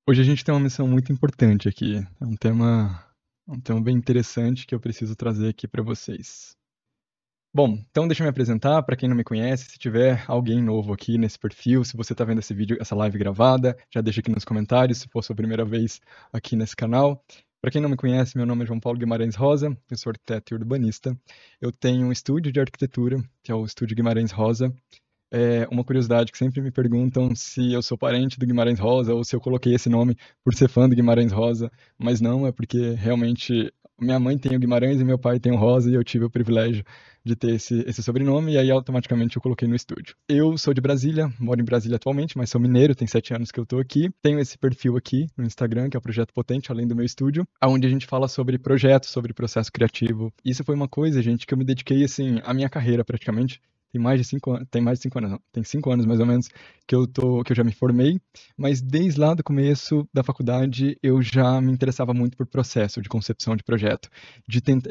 Hoje a gente tem uma missão muito importante aqui. É um tema bem interessante que eu preciso trazer aqui para vocês. Bom, então deixa eu me apresentar. Para quem não me conhece, se tiver alguém novo aqui nesse perfil, se você está vendo esse vídeo, essa live gravada, já deixa aqui nos comentários se for sua primeira vez aqui nesse canal. Para quem não me conhece, meu nome é João Paulo Guimarães Rosa, eu sou arquiteto e urbanista. Eu tenho um estúdio de arquitetura, que é o Estúdio Guimarães Rosa. É uma curiosidade que sempre me perguntam se eu sou parente do Guimarães Rosa ou se eu coloquei esse nome por ser fã do Guimarães Rosa, mas não, é porque realmente minha mãe tem o Guimarães e meu pai tem o Rosa e eu tive o privilégio de ter esse sobrenome e aí automaticamente eu coloquei no estúdio. Eu sou de Brasília, moro em Brasília atualmente, mas sou mineiro, tem 7 anos que eu tô aqui. Tenho esse perfil aqui no Instagram, que é o Projeto Potente, além do meu estúdio, onde a gente fala sobre projetos, sobre processo criativo. Isso foi uma coisa, gente, que eu me dediquei, assim, a minha carreira praticamente. Tem mais de 5 anos, não. Tem 5 anos mais ou menos que eu já me formei, mas desde lá do começo da faculdade eu já me interessava muito por processo de concepção de projeto.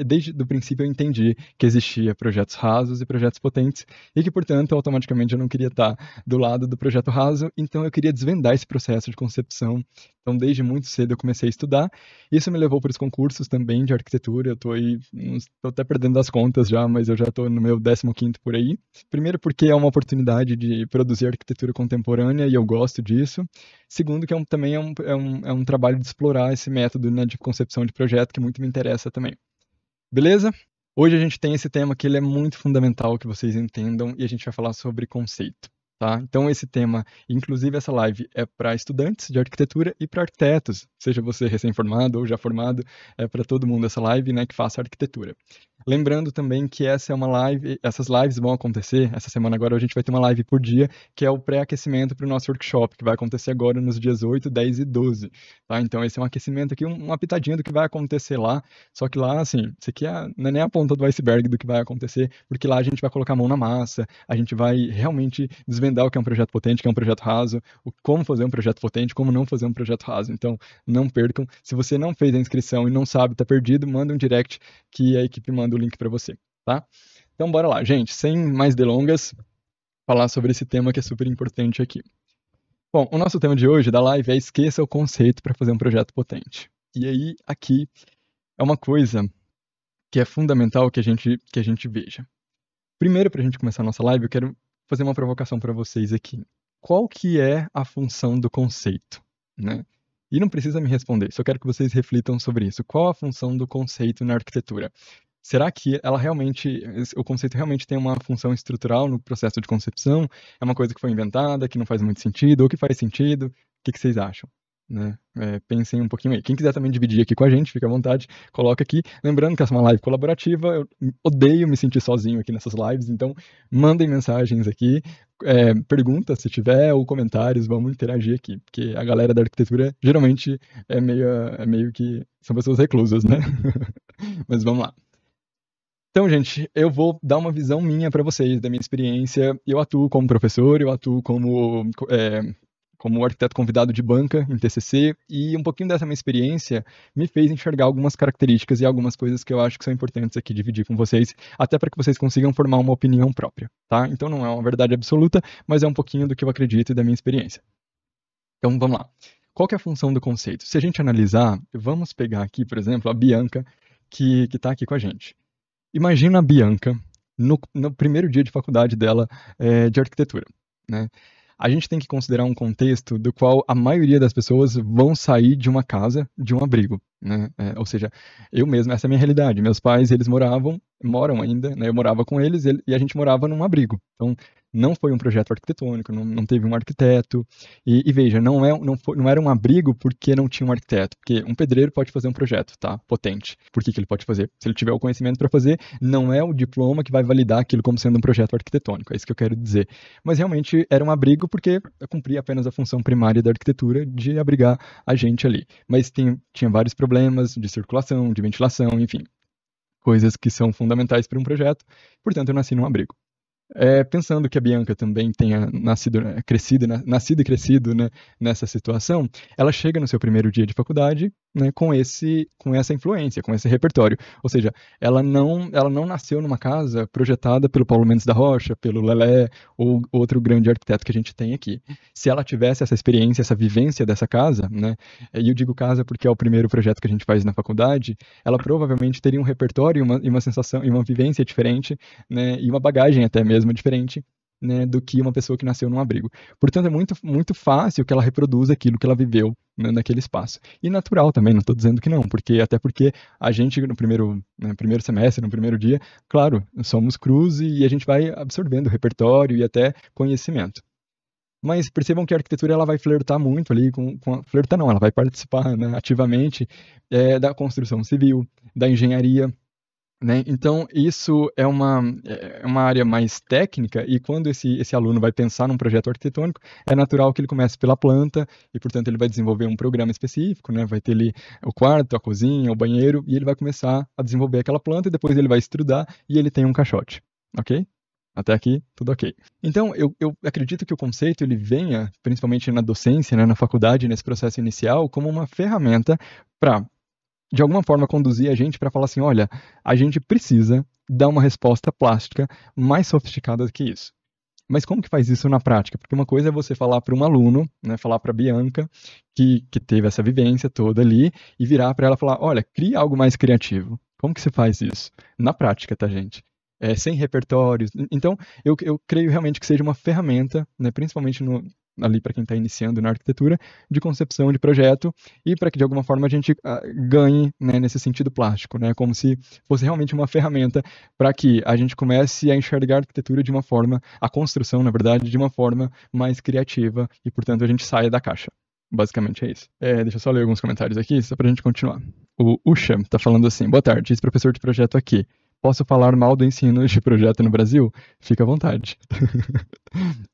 Desde o princípio eu entendi que existia projetos rasos e projetos potentes e que, portanto, automaticamente eu não queria estar do lado do projeto raso, então eu queria desvendar esse processo de concepção. Então, desde muito cedo eu comecei a estudar. Isso me levou para os concursos também de arquitetura. Eu estou aí, estou até perdendo as contas já, mas eu já estou no meu 15º por aí. Primeiro porque é uma oportunidade de produzir arquitetura contemporânea e eu gosto disso. Segundo que também é um trabalho de explorar esse método, né, de concepção de projeto que muito me interessa também. Beleza? Hoje a gente tem esse tema que ele é muito fundamental que vocês entendam e a gente vai falar sobre conceito. Tá? Então esse tema, inclusive essa live, é para estudantes de arquitetura e para arquitetos, seja você recém-formado ou já formado, é para todo mundo essa live, né, que faça arquitetura. Lembrando também que essa é uma live, essas lives vão acontecer, essa semana agora a gente vai ter uma live por dia, que é o pré-aquecimento para o nosso workshop, que vai acontecer agora nos dias 8, 10 e 12. Tá? Então esse é um aquecimento aqui, uma pitadinha do que vai acontecer lá, só que lá, assim, isso aqui não é nem a ponta do iceberg do que vai acontecer, porque lá a gente vai colocar a mão na massa, a gente vai realmente desvendar o que é um projeto potente, o que é um projeto raso, como fazer um projeto potente, como não fazer um projeto raso. Então, não percam. Se você não fez a inscrição e não sabe, tá perdido, manda um direct que a equipe manda o link para você, tá? Então, bora lá, gente, sem mais delongas, falar sobre esse tema que é super importante aqui. Bom, o nosso tema de hoje da live é esqueça o conceito para fazer um projeto potente. E aí, aqui é uma coisa que é fundamental que a gente veja. Primeiro, para a gente começar a nossa live, eu quero fazer uma provocação para vocês aqui. Qual que é a função do conceito, né? E não precisa me responder, só quero que vocês reflitam sobre isso. Qual a função do conceito na arquitetura? Será que o conceito realmente tem uma função estrutural no processo de concepção? É uma coisa que foi inventada, que não faz muito sentido, ou que faz sentido? O que que vocês acham? Né? Pensem um pouquinho aí. Quem quiser também dividir aqui com a gente, fica à vontade, coloca aqui. Lembrando que essa é uma live colaborativa, eu odeio me sentir sozinho aqui nessas lives, então mandem mensagens aqui, perguntas se tiver, ou comentários, vamos interagir aqui, porque a galera da arquitetura geralmente é meio que são pessoas reclusas, né? Mas vamos lá. Então, gente, eu vou dar uma visão minha para vocês, da minha experiência. Eu atuo como professor, eu atuo como arquiteto convidado de banca em TCC, e um pouquinho dessa minha experiência me fez enxergar algumas características e algumas coisas que eu acho que são importantes aqui dividir com vocês, até para que vocês consigam formar uma opinião própria, tá? Então não é uma verdade absoluta, mas é um pouquinho do que eu acredito e da minha experiência. Então vamos lá. Qual que é a função do conceito? Se a gente analisar, vamos pegar aqui, por exemplo, a Bianca, que está aqui com a gente. Imagina a Bianca no primeiro dia de faculdade dela de arquitetura, né? A gente tem que considerar um contexto do qual a maioria das pessoas vão sair de uma casa, de um abrigo, né? Ou seja, eu mesmo, essa é a minha realidade. Meus pais, eles moram ainda, né? Eu morava com eles e a gente morava num abrigo. Então, não foi um projeto arquitetônico, não teve um arquiteto. E veja, não era um abrigo porque não tinha um arquiteto. Porque um pedreiro pode fazer um projeto, tá? Potente. Por que que ele pode fazer? Se ele tiver o conhecimento para fazer, não é o diploma que vai validar aquilo como sendo um projeto arquitetônico. É isso que eu quero dizer. Mas realmente era um abrigo porque cumpria apenas a função primária da arquitetura de abrigar a gente ali. Mas tinha vários problemas de circulação, de ventilação, enfim. Coisas que são fundamentais para um projeto. Portanto, eu nasci num abrigo. Pensando que a Bianca também tenha nascido, nascido e crescido, né, nessa situação, ela chega no seu primeiro dia de faculdade né, com essa influência, com esse repertório. Ou seja, ela não nasceu numa casa projetada pelo Paulo Mendes da Rocha, pelo Lelé, ou outro grande arquiteto que a gente tem aqui. Se ela tivesse essa experiência, essa vivência dessa casa, né, e eu digo casa porque é o primeiro projeto que a gente faz na faculdade, ela provavelmente teria um repertório e uma sensação, e uma vivência diferente, né, e uma bagagem até mesmo diferente, né, do que uma pessoa que nasceu num abrigo. Portanto, é muito, muito fácil que ela reproduza aquilo que ela viveu, né, naquele espaço. E natural também, não estou dizendo que não, até porque a gente no primeiro, né, primeiro semestre, no primeiro dia, claro, somos cruz e a gente vai absorvendo repertório e até conhecimento. Mas percebam que a arquitetura ela vai flertar muito ali flertar não, ela vai participar, né, ativamente da construção civil, da engenharia, né? Então, isso é uma área mais técnica, e quando esse aluno vai pensar num projeto arquitetônico, é natural que ele comece pela planta, e, portanto, ele vai desenvolver um programa específico, né? Vai ter ali o quarto, a cozinha, o banheiro, e ele vai começar a desenvolver aquela planta, e depois ele vai estudar, e ele tem um caixote, ok? Até aqui, tudo ok. Então, eu acredito que o conceito ele venha, principalmente na docência, né, na faculdade, nesse processo inicial, como uma ferramenta para de alguma forma conduzir a gente para falar assim, olha, a gente precisa dar uma resposta plástica mais sofisticada do que isso. Mas como que faz isso na prática? Porque uma coisa é você falar para um aluno, né, falar para a Bianca, que teve essa vivência toda ali, e virar para ela e falar, olha, cria algo mais criativo. Como que você faz isso? Na prática, tá, gente? Sem repertórios. Então, eu creio realmente que seja uma ferramenta, né, principalmente ali para quem está iniciando na arquitetura, de concepção de projeto, e para que de alguma forma a gente ganhe, né, nesse sentido plástico, né, como se fosse realmente uma ferramenta para que a gente comece a enxergar a arquitetura de uma forma, a construção, na verdade, de uma forma mais criativa, e portanto a gente saia da caixa. Basicamente é isso. Deixa eu só ler alguns comentários aqui, só para a gente continuar. O Usha está falando assim, boa tarde, diz professor de projeto aqui. Posso falar mal do ensino de projeto no Brasil? Fica à vontade.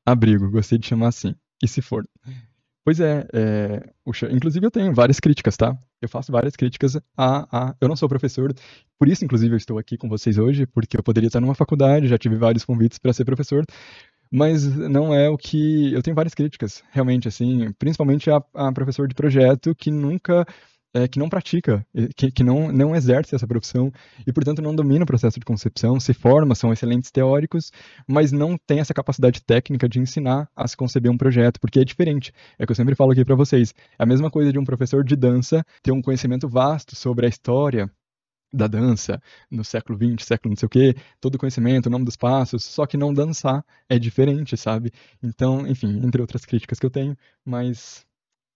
Abrigo, gostei de chamar assim. E se for? Pois inclusive eu tenho várias críticas, tá? Eu faço várias críticas eu não sou professor, por isso, inclusive, eu estou aqui com vocês hoje, porque eu poderia estar numa faculdade, já tive vários convites para ser professor, mas não é o que. Eu tenho várias críticas, realmente, assim, principalmente a professor de projeto que não pratica, que não exerce essa profissão e, portanto, não domina o processo de concepção, se forma, são excelentes teóricos, mas não tem essa capacidade técnica de ensinar a se conceber um projeto, porque é diferente. É o que eu sempre falo aqui para vocês. É a mesma coisa de um professor de dança ter um conhecimento vasto sobre a história da dança no século XX, século não sei o quê, todo o conhecimento, o nome dos passos, só que não dançar é diferente, sabe? Então, enfim, entre outras críticas que eu tenho, mas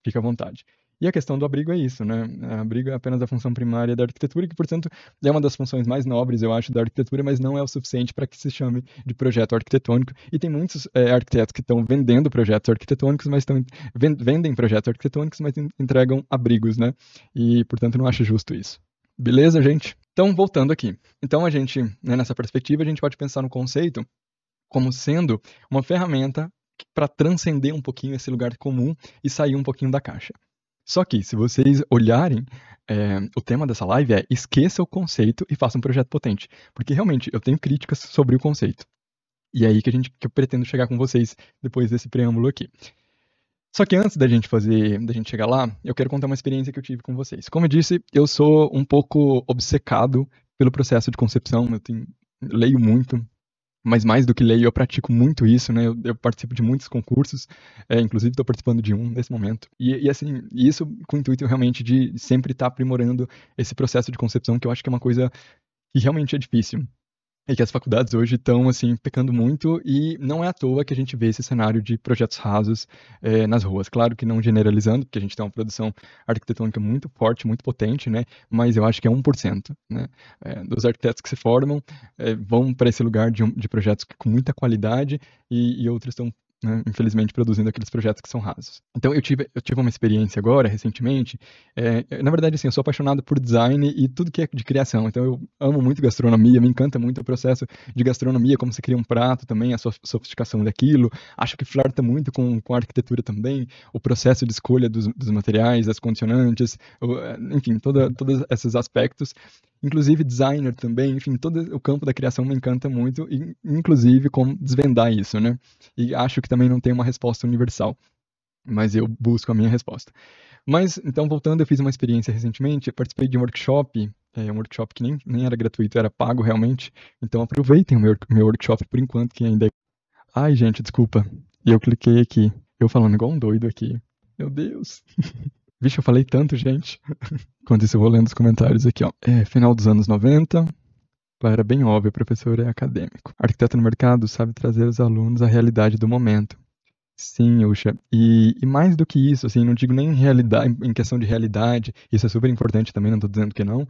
fica à vontade. E a questão do abrigo é isso, né? O abrigo é apenas a função primária da arquitetura, que, portanto, é uma das funções mais nobres, eu acho, da arquitetura, mas não é o suficiente para que se chame de projeto arquitetônico. E tem muitos arquitetos que estão vendendo projetos arquitetônicos, mas vendem projetos arquitetônicos, mas entregam abrigos, né? E, portanto, não acho justo isso. Beleza, gente? Então, voltando aqui. Então, a gente, né, nessa perspectiva, a gente pode pensar no conceito como sendo uma ferramenta para transcender um pouquinho esse lugar comum e sair um pouquinho da caixa. Só que, se vocês olharem, o tema dessa live é esqueça o conceito e faça um projeto potente. Porque, realmente, eu tenho críticas sobre o conceito. E é aí que eu pretendo chegar com vocês depois desse preâmbulo aqui. Só que antes da gente chegar lá, eu quero contar uma experiência que eu tive com vocês. Como eu disse, eu sou um pouco obcecado pelo processo de concepção, leio muito, mas mais do que leio, eu pratico muito isso, né? Eu participo de muitos concursos, inclusive estou participando de um nesse momento. Assim, isso com o intuito realmente de sempre estar aprimorando esse processo de concepção, que eu acho que é uma coisa que realmente é difícil. E que as faculdades hoje estão, assim, pecando muito, e não é à toa que a gente vê esse cenário de projetos rasos nas ruas. Claro que não generalizando, porque a gente tem uma produção arquitetônica muito forte, muito potente, né? Mas eu acho que é 1%, né? Dos arquitetos que se formam vão para esse lugar de projetos com muita qualidade e outros estão, né, infelizmente, produzindo aqueles projetos que são rasos. Então, eu tive uma experiência agora, recentemente. Na verdade, assim, eu sou apaixonado por design e tudo que é de criação. Então, eu amo muito gastronomia, me encanta muito o processo de gastronomia, como se cria um prato também, a sofisticação daquilo. Acho que flerta muito com a arquitetura também, o processo de escolha dos materiais, das condicionantes, enfim, todos esses aspectos. Inclusive designer também, enfim, todo o campo da criação me encanta muito, e, inclusive como desvendar isso, né? E acho que também não tem uma resposta universal, mas eu busco a minha resposta. Mas, então, voltando, eu fiz uma experiência recentemente, eu participei de um workshop que nem era gratuito, era pago realmente. Então, aproveitem o meu workshop por enquanto, que ainda é... Ai, gente, desculpa. E eu cliquei aqui. Eu falando igual um doido aqui. Meu Deus. Vixe, eu falei tanto, gente. Enquanto isso, eu vou lendo os comentários aqui, ó. Final dos anos 90. Era bem óbvio, o professor é acadêmico. Arquiteto no mercado sabe trazer os alunos à realidade do momento. Sim, Uxa. E mais do que isso, assim, não digo nem em realidade, em questão de realidade, isso é super importante também, não estou dizendo que não,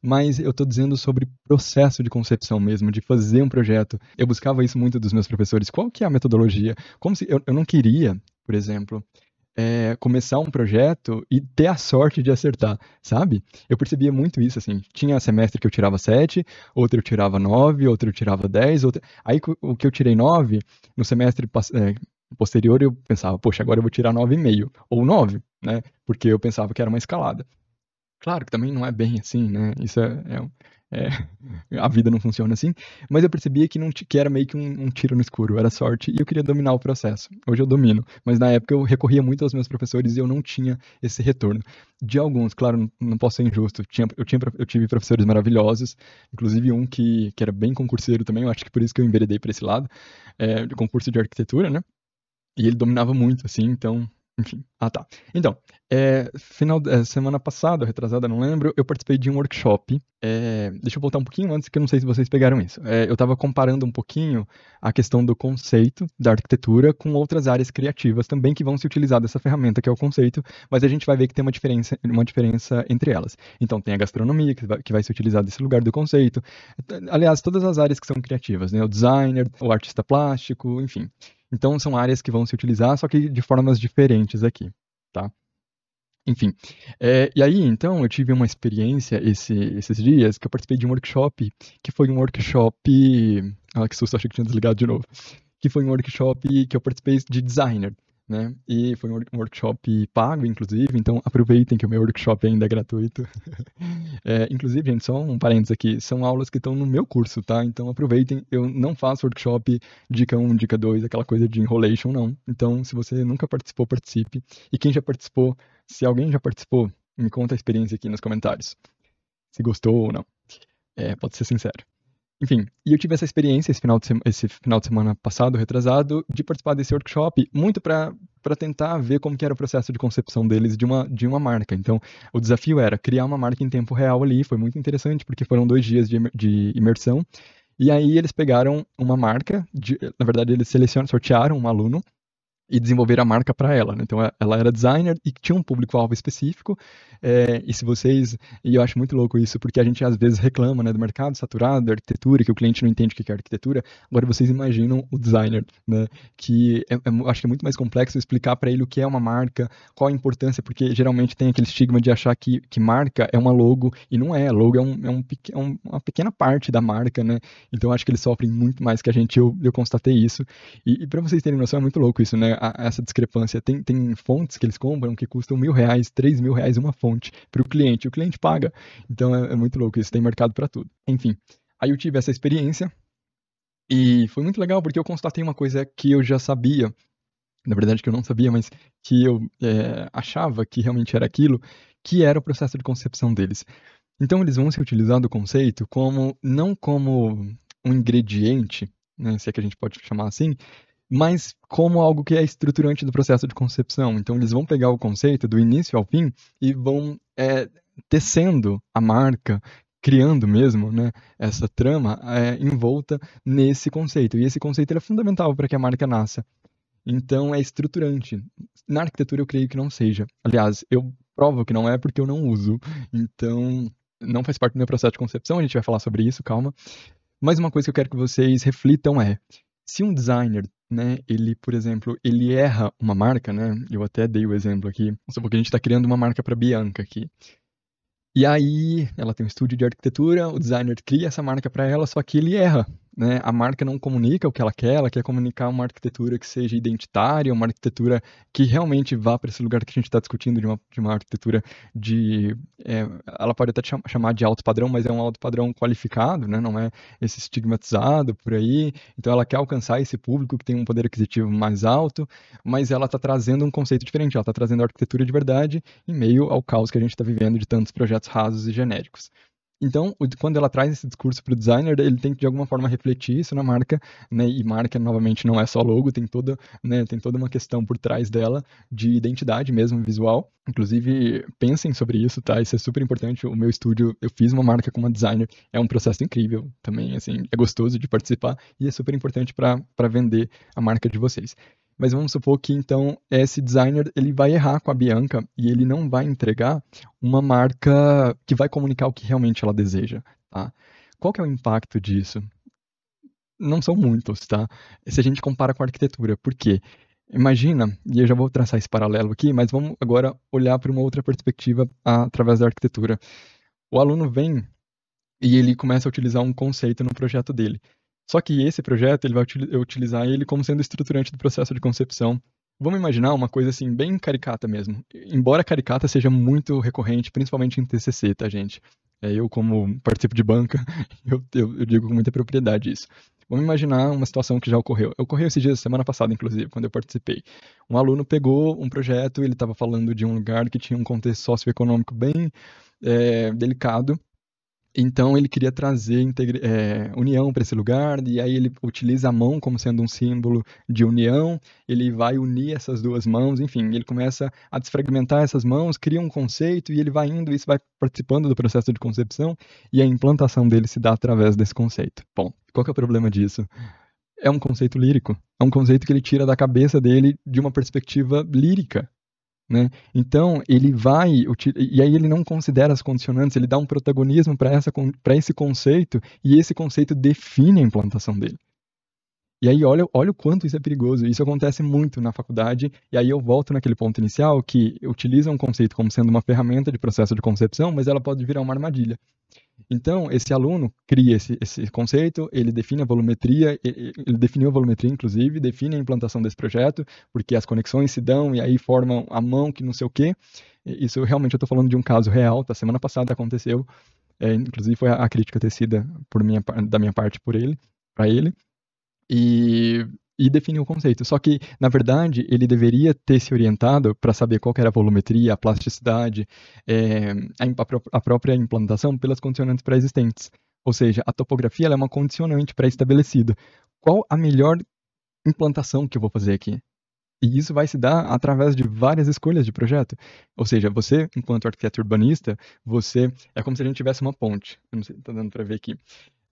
mas eu estou dizendo sobre processo de concepção mesmo, de fazer um projeto. Eu buscava isso muito dos meus professores. Qual que é a metodologia? Como se eu não queria, por exemplo, começar um projeto e ter a sorte de acertar, sabe? Eu percebia muito isso, assim. Tinha semestre que eu tirava 7, outro eu tirava 9, outro eu tirava 10, outro... Aí o que eu tirei 9, no semestre posterior eu pensava, poxa, agora eu vou tirar 9,5, ou 9, né? Porque eu pensava que era uma escalada. Claro que também não é bem assim, né? Isso a vida não funciona assim. Mas eu percebia que era meio que um tiro no escuro, era sorte, e eu queria dominar o processo. Hoje eu domino, mas na época eu recorria muito aos meus professores e eu não tinha esse retorno. De alguns, claro, não posso ser injusto. Eu tive professores maravilhosos, inclusive um que era bem concurseiro também, eu acho que por isso que eu enveredei para esse lado, de concurso de arquitetura, né? E ele dominava muito, assim, então, enfim. Ah, tá. Então, semana passada, retrasada, não lembro, eu participei de um workshop. Deixa eu voltar um pouquinho antes, que eu não sei se vocês pegaram isso. Eu estava comparando um pouquinho a questão do conceito da arquitetura com outras áreas criativas também que vão se utilizar dessa ferramenta, que é o conceito, mas a gente vai ver que tem uma diferença entre elas. Então, tem a gastronomia, que vai se utilizar desse lugar do conceito. Aliás, todas as áreas que são criativas, né? O designer, o artista plástico, enfim. Então, são áreas que vão se utilizar, só que de formas diferentes aqui, tá? Enfim, e aí, então, eu tive uma experiência esses dias que eu participei de um workshop, que foi um workshop... Ah, que susto, achei que tinha desligado de novo. Que foi um workshop que eu participei de designer, né? E foi um workshop pago, inclusive, então aproveitem que o meu workshop ainda é gratuito. Inclusive, gente, só um parênteses aqui, são aulas que estão no meu curso, tá? Então aproveitem, eu não faço workshop dica 1, dica 2, aquela coisa de enrolation, não. Então, se você nunca participou, participe. E quem já participou, se alguém já participou, me conta a experiência aqui nos comentários. Se gostou ou não. Pode ser sincero. Enfim, e eu tive essa experiência esse final de semana passado, retrasado, de participar desse workshop, muito para tentar ver como que era o processo de concepção deles de uma marca. Então, o desafio era criar uma marca em tempo real ali, foi muito interessante, porque foram 2 dias de imersão, e aí eles pegaram uma marca, na verdade eles sortearam um aluno, e desenvolver a marca para ela, né? Então ela era designer e tinha um público-alvo específico. E se vocês, e eu acho muito louco isso, porque a gente às vezes reclama, né, do mercado saturado, da arquitetura, que o cliente não entende o que é arquitetura. Agora vocês imaginam o designer, né? Que acho que é muito mais complexo explicar para ele o que é uma marca, qual a importância, porque geralmente tem aquele estigma de achar que marca é uma logo, e não é. Logo uma pequena parte da marca, né? Então acho que eles sofrem muito mais que a gente, eu constatei isso. E para vocês terem noção, é muito louco isso, né? Essa discrepância. Tem fontes que eles compram que custam R$ 1.000, R$ 3.000 uma fonte para o cliente. O cliente paga. Então é muito louco isso. Tem mercado para tudo. Enfim, aí eu tive essa experiência e foi muito legal porque eu constatei uma coisa que eu já sabia. Na verdade, que eu não sabia, mas que eu achava que realmente era aquilo, que era o processo de concepção deles. Então, eles vão se utilizar do conceito não como um ingrediente, né, se é que a gente pode chamar assim, mas como algo que é estruturante do processo de concepção. Então, eles vão pegar o conceito do início ao fim e vão tecendo a marca, criando mesmo, né, essa trama envolta nesse conceito. E esse conceito é fundamental para que a marca nasça. Então, é estruturante. Na arquitetura, eu creio que não seja. Aliás, eu provo que não é porque eu não uso. Então, não faz parte do meu processo de concepção. A gente vai falar sobre isso, calma. Mas uma coisa que eu quero que vocês reflitam se um designer, né, ele, por exemplo, ele erra uma marca, né, eu até dei o exemplo aqui, só porque a gente está criando uma marca para Bianca aqui. E aí, ela tem um estúdio de arquitetura, o designer cria essa marca para ela, só que ele erra né, a marca não comunica o que ela quer comunicar uma arquitetura que seja identitária, uma arquitetura que realmente vá para esse lugar que a gente está discutindo, de uma arquitetura de... ela pode até chamar de alto padrão, mas é um alto padrão qualificado, né, não é esse estigmatizado por aí. Então ela quer alcançar esse público que tem um poder aquisitivo mais alto, mas ela está trazendo um conceito diferente, ela está trazendo a arquitetura de verdade em meio ao caos que a gente está vivendo de tantos projetos rasos e genéricos. Então, quando ela traz esse discurso para o designer, ele tem que de alguma forma refletir isso na marca, né? E marca, novamente, não é só logo, tem toda, né, tem toda uma questão por trás dela de identidade mesmo visual. Inclusive, pensem sobre isso, tá? Isso é super importante. O meu estúdio, eu fiz uma marca com uma designer, é um processo incrível também, assim, é gostoso de participar e é super importante para vender a marca de vocês. Mas vamos supor que então esse designer ele vai errar com a Bianca e ele não vai entregar uma marca que vai comunicar o que realmente ela deseja, tá? Qual que é o impacto disso? Não são muitos, tá? Se a gente compara com a arquitetura, por quê? Imagina, e eu já vou traçar esse paralelo aqui, mas vamos agora olhar para uma outra perspectiva através da arquitetura. O aluno vem e ele começa a utilizar um conceito no projeto dele. Só que esse projeto, ele vai utilizar ele como sendo estruturante do processo de concepção. Vamos imaginar uma coisa assim, bem caricata mesmo. Embora caricata seja muito recorrente, principalmente em TCC, tá, gente? Eu, como participo de banca, eu digo com muita propriedade isso. Vamos imaginar uma situação que já ocorreu. Ocorreu esses dias, semana passada, inclusive, quando eu participei. Um aluno pegou um projeto, ele estava falando de um lugar que tinha um contexto socioeconômico bem delicado. Então ele queria trazer união para esse lugar, e aí ele utiliza a mão como sendo um símbolo de união, ele vai unir essas duas mãos, enfim, ele começa a desfragmentar essas mãos, cria um conceito, e ele vai indo, isso vai participando do processo de concepção, e a implantação dele se dá através desse conceito. Bom, qual que é o problema disso? É um conceito lírico, é um conceito que ele tira da cabeça dele de uma perspectiva lírica, né? Então, ele vai, e aí ele não considera as condicionantes, ele dá um protagonismo para esse conceito, e esse conceito define a implantação dele. E aí, olha o quanto isso é perigoso. Isso acontece muito na faculdade, e aí eu volto naquele ponto inicial, que utiliza um conceito como sendo uma ferramenta de processo de concepção, mas ela pode virar uma armadilha. Então, esse aluno cria esse conceito, ele define a volumetria, ele definiu a volumetria, inclusive, define a implantação desse projeto, porque as conexões se dão e aí formam a mão que não sei o quê. Isso realmente eu estou falando de um caso real, tá? Semana passada aconteceu, inclusive foi a crítica tecida da minha parte para ele, e definiu o conceito. Só que, na verdade, ele deveria ter se orientado para saber qual que era a volumetria, a plasticidade, a própria implantação pelas condicionantes pré-existentes. Ou seja, a topografia ela é uma condicionante pré-estabelecida. Qual a melhor implantação que eu vou fazer aqui? E isso vai se dar através de várias escolhas de projeto. Ou seja, você, enquanto arquiteto urbanista, é como se a gente tivesse uma ponte. Eu não sei, tá dando para ver aqui,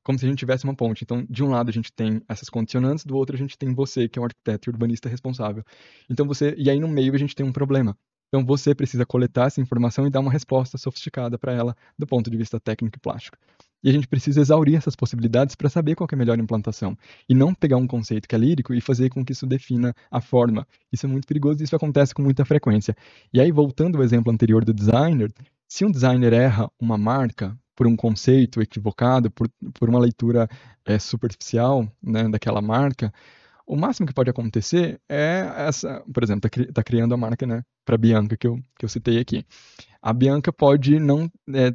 como se a gente tivesse uma ponte. Então, de um lado a gente tem essas condicionantes, do outro a gente tem você, que é um arquiteto e urbanista responsável. Então e aí no meio a gente tem um problema. Então você precisa coletar essa informação e dar uma resposta sofisticada para ela do ponto de vista técnico e plástico. E a gente precisa exaurir essas possibilidades para saber qual é a melhor implantação. E não pegar um conceito que é lírico e fazer com que isso defina a forma. Isso é muito perigoso e isso acontece com muita frequência. E aí, voltando ao exemplo anterior do designer, se um designer erra uma marca por um conceito equivocado, por uma leitura superficial, né, daquela marca, o máximo que pode acontecer é por exemplo, tá criando a marca, né, para Bianca que eu citei aqui. A Bianca pode não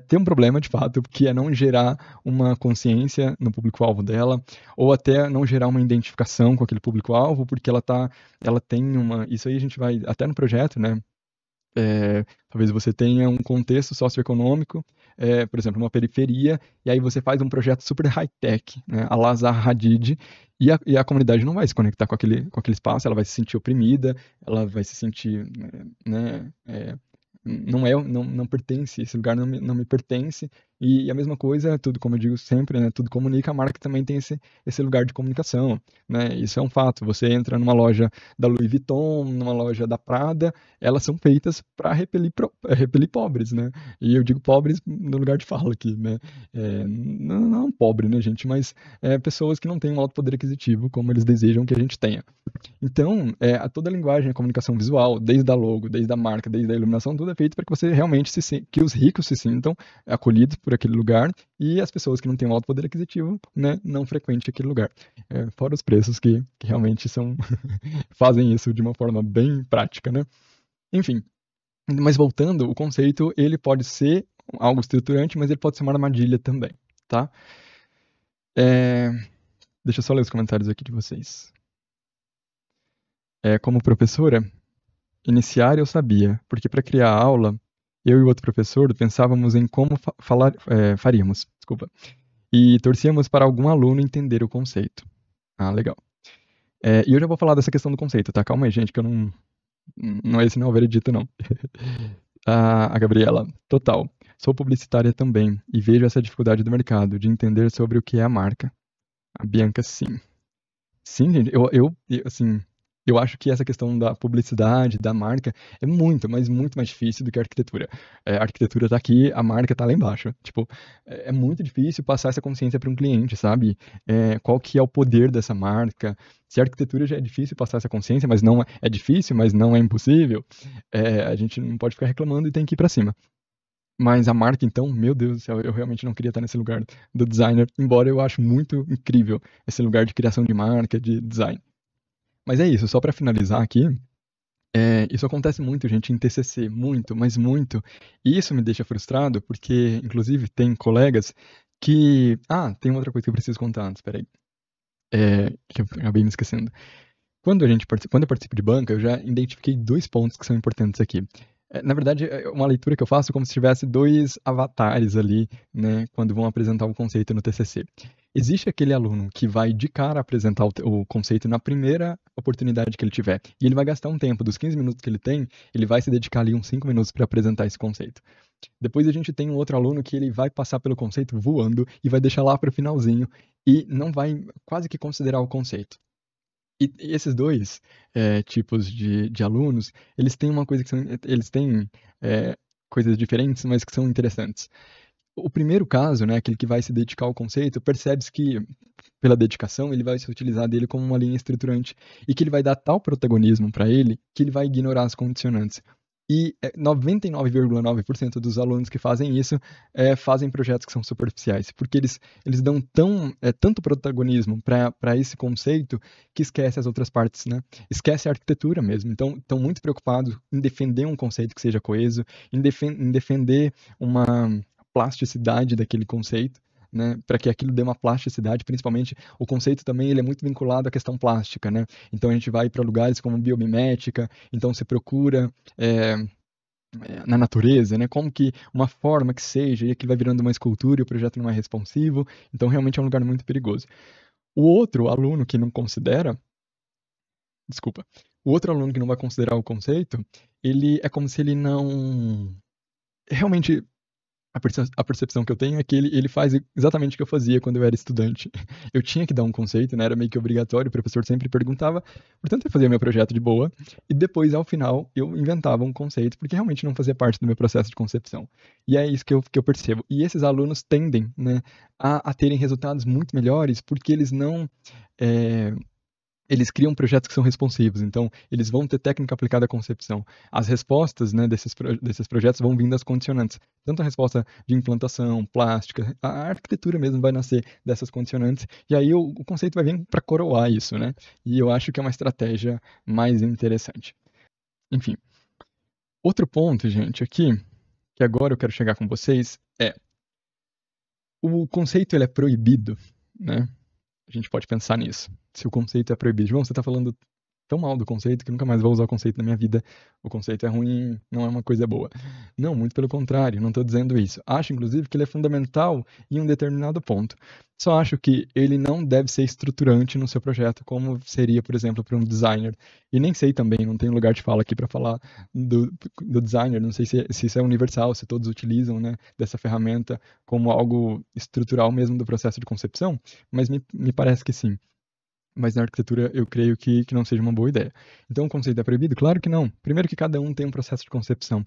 ter um problema de fato, que é não gerar uma consciência no público-alvo dela, ou até não gerar uma identificação com aquele público-alvo, porque ela tem isso aí a gente vai até no projeto, né? Talvez você tenha um contexto socioeconômico, por exemplo, uma periferia, e aí você faz um projeto super high-tech, né, a la Zaha Hadid, e a comunidade não vai se conectar com aquele espaço, ela vai se sentir oprimida, ela vai se sentir, né, não pertence, esse lugar não me pertence, e a mesma coisa, tudo como eu digo sempre, né, tudo comunica, a marca também tem esse lugar de comunicação, né, isso é um fato. Você entra numa loja da Louis Vuitton, numa loja da Prada, elas são feitas para repelir pobres, né, e eu digo pobres no lugar de fala aqui, né, não pobre, né, gente, mas pessoas que não têm um alto poder aquisitivo como eles desejam que a gente tenha. Então, toda a linguagem, a comunicação visual, desde a logo, desde a marca, desde a iluminação, tudo é feito para que você realmente que os ricos se sintam acolhidos por aquele lugar e as pessoas que não têm um alto poder aquisitivo, né, não frequentem aquele lugar. Fora os preços que realmente são fazem isso de uma forma bem prática, né? Enfim, mas voltando, o conceito ele pode ser algo estruturante, mas ele pode ser uma armadilha também, tá? Deixa eu só ler os comentários aqui de vocês. Como professora, iniciar eu sabia, porque para criar a aula, eu e o outro professor pensávamos em como faríamos, desculpa, e torcíamos para algum aluno entender o conceito. Ah, legal. E eu já vou falar dessa questão do conceito, tá? Calma aí, gente, que eu não esse não é o veredito, não. A Gabriela, total. Sou publicitária também e vejo essa dificuldade do mercado de entender sobre o que é a marca. A Bianca, sim. Sim, gente, assim, eu acho que essa questão da publicidade, da marca, é muito, mas muito mais difícil do que a arquitetura. A arquitetura tá aqui, a marca tá lá embaixo. Tipo, é muito difícil passar essa consciência para um cliente, sabe? Qual que é o poder dessa marca? Se a arquitetura já é difícil passar essa consciência, mas não é difícil, mas não é impossível, a gente não pode ficar reclamando e tem que ir para cima. Mas a marca, então, meu Deus do céu, eu realmente não queria estar nesse lugar do designer, embora eu acho muito incrível esse lugar de criação de marca, de design. Mas é isso, só para finalizar aqui, isso acontece muito, gente, em TCC, muito, mas muito. E isso me deixa frustrado, porque, inclusive, tem colegas que... Ah, tem outra coisa que eu preciso contar antes, peraí. Que eu acabei me esquecendo. Quando eu participo de banca, eu já identifiquei 2 pontos que são importantes aqui. Na verdade, é uma leitura que eu faço como se tivesse 2 avatares ali, né, quando vão apresentar o conceito no TCC. Existe aquele aluno que vai de cara apresentar o conceito na primeira oportunidade que ele tiver, e ele vai gastar um tempo, dos 15 minutos que ele tem, ele vai se dedicar ali uns 5 minutos para apresentar esse conceito. Depois a gente tem um outro aluno que ele vai passar pelo conceito voando e vai deixar lá para o finalzinho e não vai quase que considerar o conceito. E esses 2 tipos de alunos, eles têm uma coisa que eles têm coisas diferentes, mas que são interessantes. O primeiro caso, né, aquele que vai se dedicar ao conceito, percebe-se que, pela dedicação, ele vai se utilizar dele como uma linha estruturante e que ele vai dar tal protagonismo para ele que ele vai ignorar as condicionantes. E 99,9% dos alunos que fazem isso fazem projetos que são superficiais, porque eles dão tanto protagonismo para esse conceito que esquece as outras partes, né? Esquece a arquitetura mesmo. Então, estão muito preocupados em defender um conceito que seja coeso, em defender uma plasticidade daquele conceito, né, para que aquilo dê uma plasticidade, principalmente o conceito também ele é muito vinculado à questão plástica, né? Então a gente vai para lugares como biomimética, então você procura na natureza, né? Como que uma forma que seja, e aquilo vai virando uma escultura e o projeto não é responsivo, então realmente é um lugar muito perigoso. O outro aluno que não considera, desculpa, o outro aluno que não vai considerar o conceito, ele é como se ele não realmente a percepção que eu tenho é que ele faz exatamente o que eu fazia quando eu era estudante. Eu tinha que dar um conceito, né? Era meio que obrigatório, o professor sempre perguntava, portanto eu fazia meu projeto de boa, e depois, ao final, eu inventava um conceito, porque realmente não fazia parte do meu processo de concepção. E é isso que eu percebo. E esses alunos tendem, né, a terem resultados muito melhores, porque eles não... eles criam projetos que são responsivos, então eles vão ter técnica aplicada à concepção. As respostas, né, desses projetos vão vindo das condicionantes. Tanto a resposta de implantação, plástica, a arquitetura mesmo vai nascer dessas condicionantes, e aí o conceito vai vir para coroar isso, né? E eu acho que é uma estratégia mais interessante. Enfim, outro ponto, gente, aqui, que agora eu quero chegar com vocês, o conceito ele é proibido, né? A gente pode pensar nisso. Se o conceito é proibido. João, você está falando tão mal do conceito que nunca mais vou usar o conceito na minha vida. O conceito é ruim, não é uma coisa boa. Não, muito pelo contrário, não estou dizendo isso. Acho, inclusive, que ele é fundamental em um determinado ponto. Só acho que ele não deve ser estruturante no seu projeto, como seria, por exemplo, para um designer. E nem sei também, não tenho lugar de fala aqui para falar do designer, não sei se isso é universal, se todos utilizam, né, dessa ferramenta como algo estrutural mesmo do processo de concepção, mas me parece que sim. Mas na arquitetura eu creio que não seja uma boa ideia. Então o conceito é proibido? Claro que não. Primeiro que cada um tem um processo de concepção.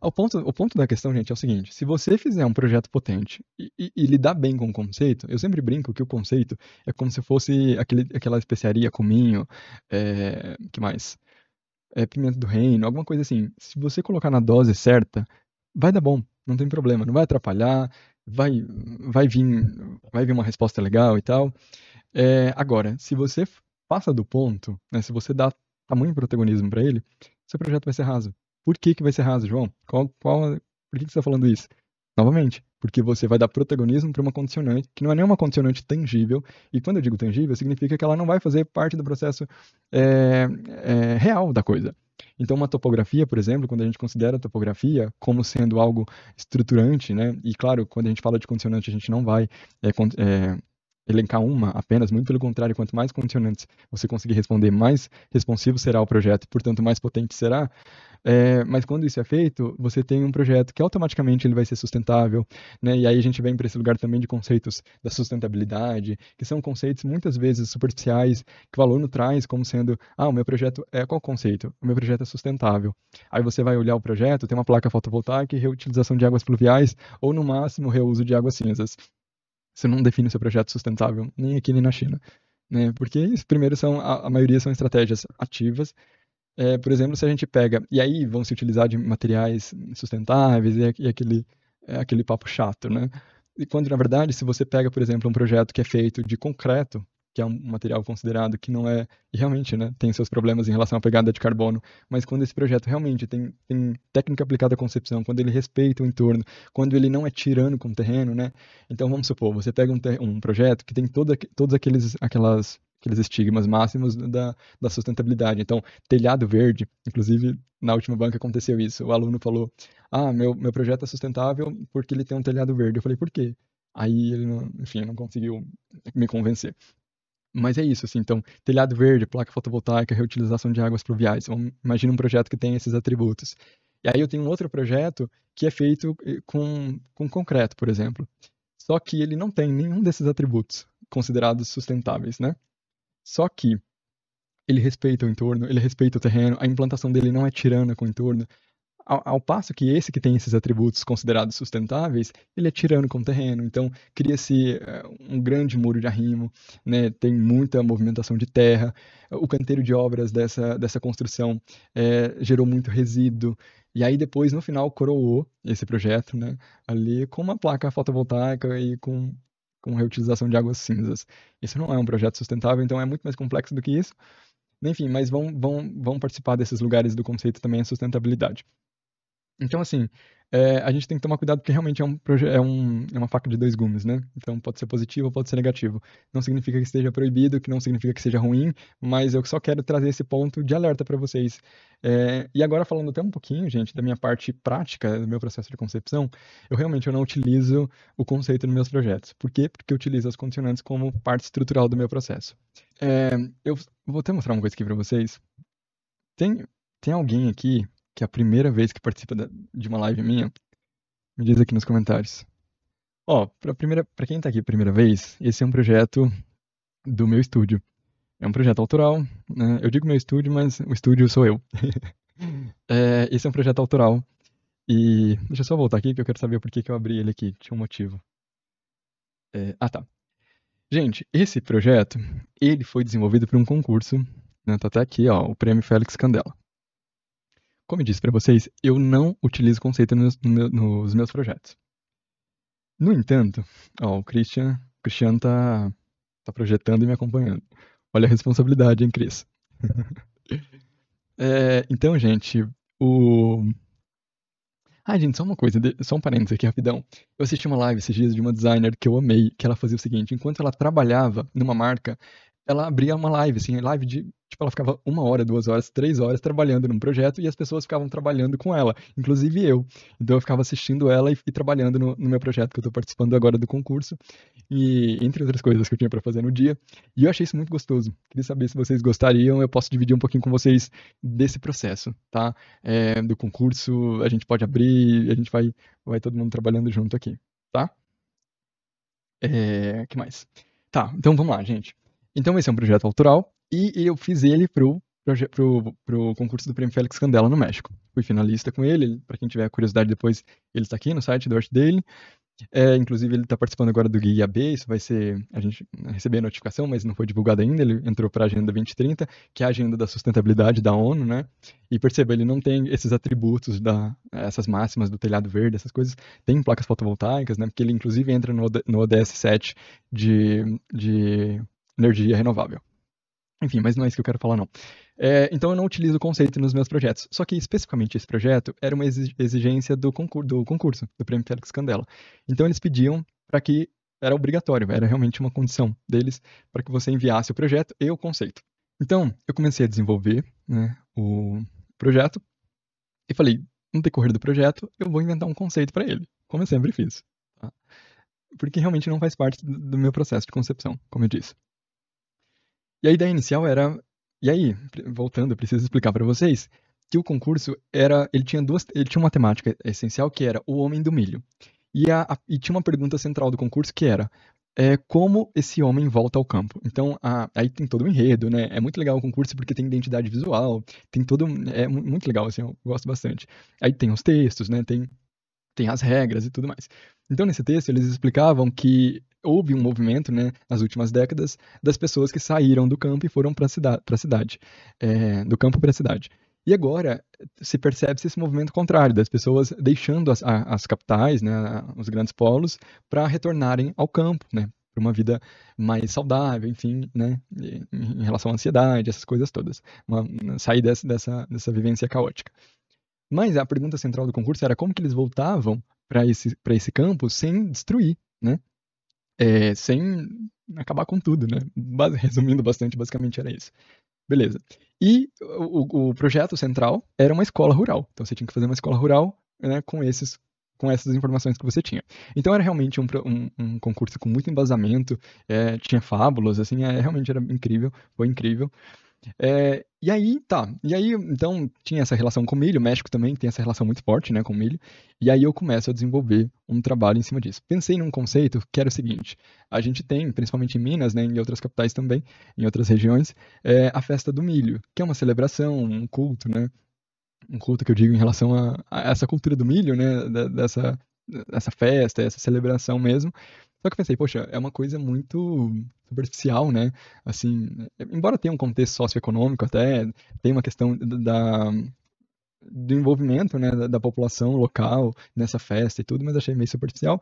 O ponto da questão, gente, é o seguinte: se você fizer um projeto potente e lidar bem com o conceito, eu sempre brinco que o conceito é como se fosse aquela especiaria, cominho, que mais? Pimenta do reino, alguma coisa assim. Se você colocar na dose certa, vai dar bom, não tem problema, não vai atrapalhar. vai, vai vir uma resposta legal e tal. Agora, se você passa do ponto, né, se você dá tamanho protagonismo para ele, seu projeto vai ser raso. Por que que vai ser raso, João? Por que que você está falando isso? Novamente, porque você vai dar protagonismo para uma condicionante que não é nenhuma condicionante tangível, e quando eu digo tangível, significa que ela não vai fazer parte do processo real da coisa. Então, uma topografia, por exemplo, quando a gente considera a topografia como sendo algo estruturante, né? E claro, quando a gente fala de condicionante, a gente não vai elencar uma apenas, muito pelo contrário, quanto mais condicionantes você conseguir responder, mais responsivo será o projeto, portanto, mais potente será. Mas quando isso é feito, você tem um projeto que automaticamente ele vai ser sustentável, né? E aí a gente vem para esse lugar também de conceitos da sustentabilidade, que são conceitos muitas vezes superficiais, que o aluno traz como sendo, o meu projeto qual o conceito? O meu projeto é sustentável. Aí você vai olhar o projeto, tem uma placa fotovoltaica e reutilização de águas pluviais, ou no máximo reuso de águas cinzas. Você não define o seu projeto sustentável, nem aqui nem na China, né? Porque, primeiro, a maioria são estratégias ativas. Por exemplo, se a gente pega, e aí vão se utilizar de materiais sustentáveis e aquele papo chato, né? E quando, na verdade, se você pega, por exemplo, um projeto que é feito de concreto, que é um material considerado que não é, e realmente, né, tem seus problemas em relação à pegada de carbono, mas quando esse projeto realmente tem técnica aplicada à concepção, quando ele respeita o entorno, quando ele não é tirano com o terreno, né? Então, vamos supor, você pega um projeto que tem todos aqueles estigmas máximos da sustentabilidade. Então, telhado verde, inclusive na última banca aconteceu isso. O aluno falou: meu projeto é sustentável porque ele tem um telhado verde. Eu falei: por quê? Aí ele, enfim, não conseguiu me convencer. Mas é isso, assim, então, telhado verde, placa fotovoltaica, reutilização de águas pluviais. Imagina um projeto que tem esses atributos. E aí eu tenho um outro projeto que é feito com concreto, por exemplo. Só que ele não tem nenhum desses atributos considerados sustentáveis, né? Só que ele respeita o entorno, ele respeita o terreno, a implantação dele não é tirana com o entorno, ao passo que esse que tem esses atributos considerados sustentáveis, ele é tirano com o terreno, então cria-se um grande muro de arrimo, né? Tem muita movimentação de terra, o canteiro de obras dessa construção gerou muito resíduo, e aí depois, no final, coroou esse projeto, né? Ali com uma placa fotovoltaica e com reutilização de águas cinzas. Isso não é um projeto sustentável, então é muito mais complexo do que isso. Enfim, mas vão participar desses lugares do conceito também a sustentabilidade. Então, assim, a gente tem que tomar cuidado porque realmente é uma faca de dois gumes, né? Então, pode ser positivo ou pode ser negativo. Não significa que esteja proibido, que não significa que seja ruim, mas eu só quero trazer esse ponto de alerta para vocês. E agora, falando até um pouquinho, gente, da minha parte prática, do meu processo de concepção, eu não utilizo o conceito nos meus projetos. Por quê? Porque eu utilizo as condicionantes como parte estrutural do meu processo. É, eu vou até mostrar uma coisa aqui para vocês. Tem, tem alguém aqui que é a primeira vez que participa de uma live minha? Me diz aqui nos comentários. Ó, pra quem tá aqui a primeira vez, esse é um projeto do meu estúdio. É um projeto autoral, né? Eu digo meu estúdio, mas o estúdio sou eu. Esse é um projeto autoral. E deixa eu só voltar aqui que eu quero saber por que que eu abri ele aqui. Tinha um motivo. Tá. Gente, esse projeto, ele foi desenvolvido por um concurso, né? Tá até aqui, ó, o Prêmio Félix Candela. Como eu disse para vocês, eu não utilizo conceito nos meus projetos. No entanto, ó, o Christian tá projetando e me acompanhando. Olha a responsabilidade, hein, Cris? Então, gente, gente, só uma coisa, só um parênteses aqui rapidão. Eu assisti uma live esses dias de uma designer que eu amei, que ela fazia o seguinte: enquanto ela trabalhava numa marca, ela abria uma live, assim, live de. Tipo, ela ficava 1 hora, 2 horas, 3 horas trabalhando num projeto e as pessoas ficavam trabalhando com ela, inclusive eu. Então eu ficava assistindo ela e trabalhando no meu projeto que eu tô participando agora do concurso, e entre outras coisas que eu tinha para fazer no dia. E eu achei isso muito gostoso. Queria saber se vocês gostariam, eu posso dividir um pouquinho com vocês desse processo, tá? Do concurso, a gente pode abrir, a gente vai todo mundo trabalhando junto aqui, tá? Que mais? Tá, então vamos lá, gente. Então esse é um projeto autoral e eu fiz ele pro concurso do Prêmio Félix Candela no México. Fui finalista com ele, para quem tiver curiosidade depois, ele está aqui no site do Art dele. Inclusive, ele está participando agora do Guia B, isso vai ser, a gente receber a notificação, mas não foi divulgado ainda, ele entrou para a Agenda 2030, que é a agenda da sustentabilidade da ONU, né? E perceba, ele não tem esses atributos, essas máximas do telhado verde, essas coisas, tem placas fotovoltaicas, né? Porque ele, inclusive, entra no ODS 7 de energia renovável. Enfim, mas não é isso que eu quero falar, não. Então eu não utilizo o conceito nos meus projetos. Só que, especificamente, esse projeto era uma exigência do concurso, do Prêmio Félix Candela. Então eles pediam para que, era obrigatório, era realmente uma condição deles, para que você enviasse o projeto e o conceito. Então, eu comecei a desenvolver, né, o projeto e falei, no decorrer do projeto, eu vou inventar um conceito para ele, como eu sempre fiz. Tá? Porque realmente não faz parte do meu processo de concepção, como eu disse. E a ideia inicial era. E aí, voltando, eu preciso explicar para vocês que o concurso era. Ele tinha uma temática essencial que era o homem do milho. E tinha uma pergunta central do concurso que era como esse homem volta ao campo. Então, aí tem todo um enredo, né? É muito legal o concurso porque tem identidade visual, tem todo. É muito legal, assim, eu gosto bastante. Aí tem os textos, né? Tem as regras e tudo mais. Então, nesse texto, eles explicavam que houve um movimento, né, nas últimas décadas, das pessoas que saíram do campo e foram para a cidade, do campo para a cidade. E agora se percebe esse movimento contrário, das pessoas deixando as capitais, né, os grandes polos, para retornarem ao campo, né, para uma vida mais saudável, enfim, né, em relação à ansiedade, essas coisas todas. Sair dessa vivência caótica. Mas a pergunta central do concurso era como que eles voltavam para esse campo sem destruir, né? Sem acabar com tudo, né? Resumindo bastante, basicamente era isso. Beleza. E o projeto central era uma escola rural. Então você tinha que fazer uma escola rural, né, com essas informações que você tinha. Então era realmente um concurso com muito embasamento, tinha fábulas, assim, realmente era incrível, foi incrível. E aí, tá. E aí, então, tinha essa relação com o milho. O México também tem essa relação muito forte, né, com o milho. E aí eu começo a desenvolver um trabalho em cima disso. Pensei num conceito que era o seguinte: a gente tem, principalmente em Minas, né, em outras capitais também, em outras regiões, a festa do milho, que é uma celebração, um culto, né? Um culto que eu digo em relação a essa cultura do milho, né, dessa festa, essa celebração mesmo. Só que eu pensei, poxa, é uma coisa muito superficial, né? Assim, embora tenha um contexto socioeconômico até, tem uma questão do envolvimento, né, da população local nessa festa e tudo, mas achei meio superficial.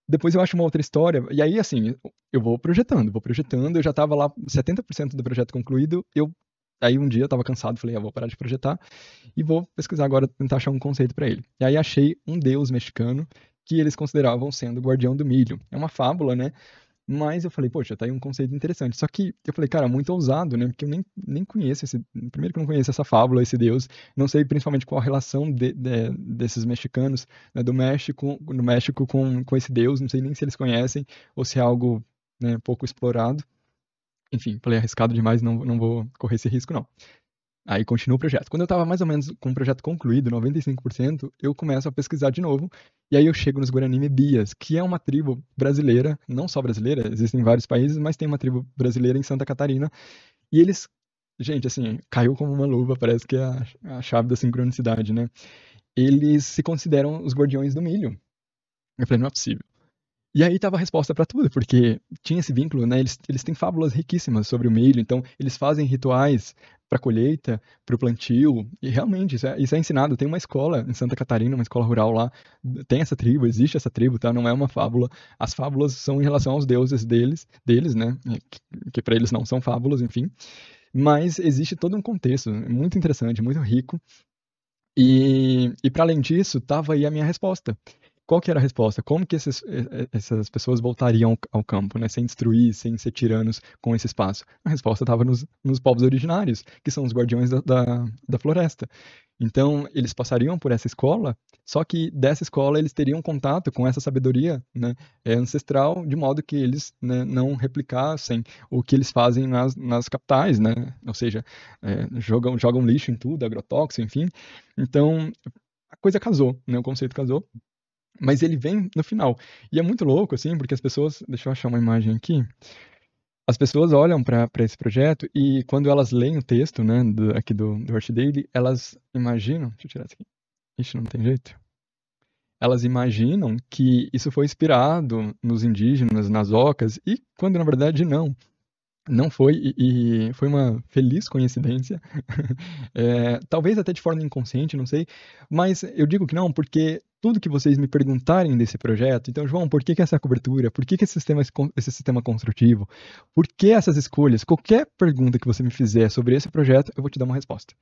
Depois eu acho uma outra história, e aí, assim, eu vou projetando, eu já estava lá 70% do projeto concluído, aí um dia eu estava cansado, falei, vou parar de projetar e vou pesquisar agora, tentar achar um conceito para ele. E aí achei um deus mexicano que eles consideravam sendo o guardião do milho. É uma fábula, né? Mas eu falei, poxa, tá aí um conceito interessante. Só que eu falei, cara, muito ousado, né? Porque eu nem conheço primeiro que eu não conheço essa fábula, esse deus. Não sei principalmente qual a relação desses mexicanos, né, do México com esse deus. Não sei nem se eles conhecem ou se é algo, né, pouco explorado. Enfim, falei arriscado demais, não vou correr esse risco, não. Aí continua o projeto. Quando eu estava mais ou menos com o projeto concluído, 95%, eu começo a pesquisar de novo. E aí eu chego nos Guarani Bias, que é uma tribo brasileira, não só brasileira, existem em vários países, mas tem uma tribo brasileira em Santa Catarina. E eles, gente, assim, caiu como uma luva, parece que é a chave da sincronicidade, né? Eles se consideram os guardiões do milho. Eu falei, não é possível. E aí tava a resposta para tudo, porque tinha esse vínculo, né? Eles têm fábulas riquíssimas sobre o milho, então eles fazem rituais para colheita, para o plantio, e realmente isso é ensinado. Tem uma escola em Santa Catarina, uma escola rural lá, tem essa tribo, existe essa tribo, tá? Não é uma fábula. As fábulas são em relação aos deuses deles, né? Que para eles não são fábulas, enfim. Mas existe todo um contexto muito interessante, muito rico. E para além disso, tava aí a minha resposta. Qual que era a resposta? Como que essas pessoas voltariam ao campo, né? Sem destruir, sem ser tiranos com esse espaço? A resposta estava nos povos originários, que são os guardiões da floresta. Então, eles passariam por essa escola, só que dessa escola eles teriam contato com essa sabedoria, né, ancestral, de modo que eles, né, não replicassem o que eles fazem nas capitais, né? Ou seja, jogam lixo em tudo, agrotóxico, enfim. Então, a coisa casou, né? O conceito casou. Mas ele vem no final. E é muito louco, assim, porque as pessoas. Deixa eu achar uma imagem aqui. As pessoas olham para esse projeto e quando elas leem o texto, né, aqui do Art Daily, elas imaginam. Deixa eu tirar isso aqui. Ixi, não tem jeito. elas imaginam que isso foi inspirado nos indígenas, nas ocas, e quando na verdade não. Não foi, e foi uma feliz coincidência. Talvez até de forma inconsciente, não sei. Mas eu digo que não, porque tudo que vocês me perguntarem desse projeto, então, João, por que que essa cobertura? Por que que esse sistema construtivo? Por que essas escolhas? Qualquer pergunta que você me fizer sobre esse projeto, eu vou te dar uma resposta.